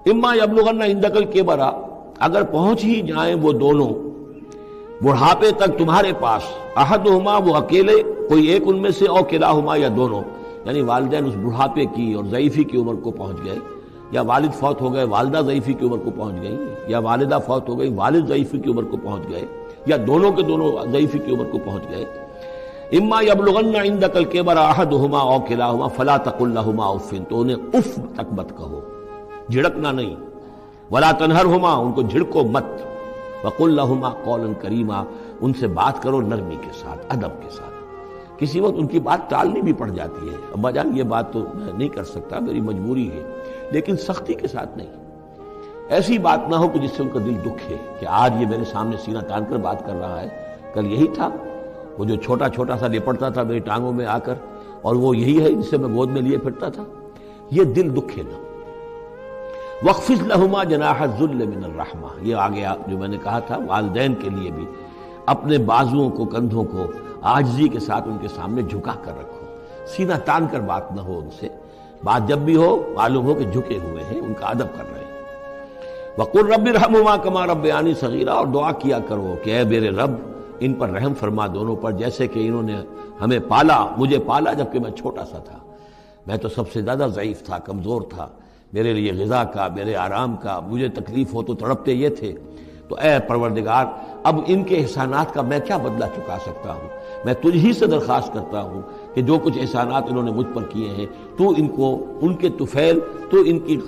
اما یبلغن عندک الکبر، اگر پہنچ ہی جائیں وہ دونوں بڑھاپے تک تمہارے پاس، احدہما وہ اکیلے، کوئی ایک ان میں سے، او کلاہما یا دونوں، یعنی والدین اس بڑھاپے کی اور ضعیفی کی عمر کو پہنچ گئے، یا والد فوت ہو گئے والدہ ضعیفی کی عمر کو پہنچ گئی، یا والدہ فوت ہو گئی والد ضعیفی کی عمر کو پہنچ گئے، یا دونوں کے دونوں ضعیفی کی عمر کو پہنچ گئے، اما یبلغن عندک الکبر احدہما او کلاہما فلا تقل لہما اف، تو انہیں اف تک مت کہو، جھڑکنا نہیں، ولا تنہرہما، ان کو جھڑکو مت، وقل لہما قولا کریما، ان سے بات کرو نرمی کے ساتھ، ادب کے ساتھ۔ کسی وقت ان کی بات ٹالنی بھی پڑ جاتی ہے، ابا جان یہ بات تو میں نہیں کر سکتا، میری مجبوری ہے، لیکن سختی کے ساتھ نہیں، ایسی بات نہ ہو کہ جس سے ان کا دل دکھے کہ آج یہ میرے سامنے سینہ تان کر بات کر رہا ہے، کل یہی تھا وہ جو چھوٹا چھوٹا سا لپٹتا تھا میری ٹانگوں میں آ کر، اور وہ یہی ہے جسے میں گود میں لیے پھرتا تھا، یہ دل دکھے نہ۔ وَاخْفِضْ لَهُمَا جَنَاحَ الذُّلِّ مِنَ الرَّحْمَةِ، یہ آگے جو میں نے کہا تھا والدین کے لیے بھی اپنے بازوؤں کو، کندھوں کو عاجزی کے ساتھ ان کے سامنے جھکا کر رکھو، سینہ تان کر بات نہ ہو ان سے، بات جب بھی ہو معلوم ہو کہ جھکے ہوئے ہیں، ان کا ادب کر رہے ہیں۔ وَقُلْ رَبِّ ارْحَمْهُمَا كَمَا رَبَّيَانِي صَغِيرًا، اور دعا کیا کرو کہ اے میرے رب ان پر رحم فرما دونوں پر، جیسے کہ انہوں نے ہمیں پالا، مجھے پالا جبکہ میں چھوٹا سا تھا، میں تو سب سے زیادہ ضعیف تھا، کمزور تھا، میرے لیے غذا کا، میرے آرام کا، مجھے تکلیف ہو تو تڑپتے یہ تھے، تو اے پروردگار اب ان کے احسانات کا میں کیا بدلہ چکا سکتا ہوں، میں تجھ ہی سے درخواست کرتا ہوں کہ جو کچھ احسانات انہوں نے مجھ پر کیے ہیں تو ان کو، ان کے طفیل، تو ان کی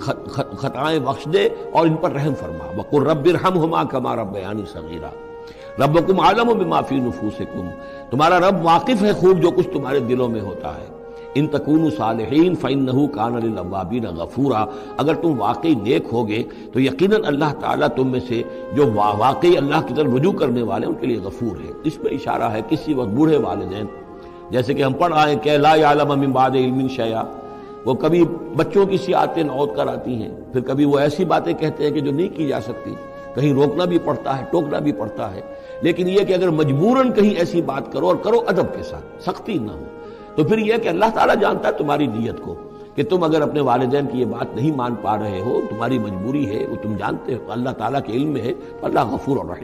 خطائیں بخش دے اور ان پر رحم فرما۔ وَقُلْ رَبِّ ارْحَمْهُمَا كَمَا رَبَّيَانِي صَغِيرًا رَبُّكُمْ أَعْلَمُ بِمَا فِي نُفُوسِكُمْ، تمہارا رب واقف ہے خوب جو کچھ تمہارے دلوں میں ہوتا ہے۔ ان تکونوا صالحین فإنہ کان للأوابین غفورا، اگر تم واقعی نیک ہوگے تو یقیناً اللہ تعالیٰ تم میں سے جو واقعی اللہ کی طرف رجوع کرنے والے ہیں ان کے لیے غفور ہے۔ اس میں اشارہ ہے کسی وقت بوڑھے والدین، جیسے کہ ہم پڑھ آئے کہ لا یعلم من بعد علم شیئا، وہ کبھی بچوں کی سی آتے نوت کر آتی ہیں، پھر کبھی وہ ایسی باتیں کہتے ہیں کہ جو نہیں کی جا سکتی، کہیں روکنا بھی پڑتا ہے، ٹوکنا بھی پڑتا ہے، لیکن یہ کہ اگر مجبوراً کہیں ایسی بات کرو اور کرو ادب کے ساتھ، سختی نہ ہو، تو پھر یہ کہ اللہ تعالیٰ جانتا ہے تمہاری نیت کو، کہ تم اگر اپنے والدین کی یہ بات نہیں مان پا رہے ہو، تمہاری مجبوری ہے، وہ تم جانتے ہو، اللہ تعالیٰ کے علم میں ہے، تو اللہ غفور اور رحیم۔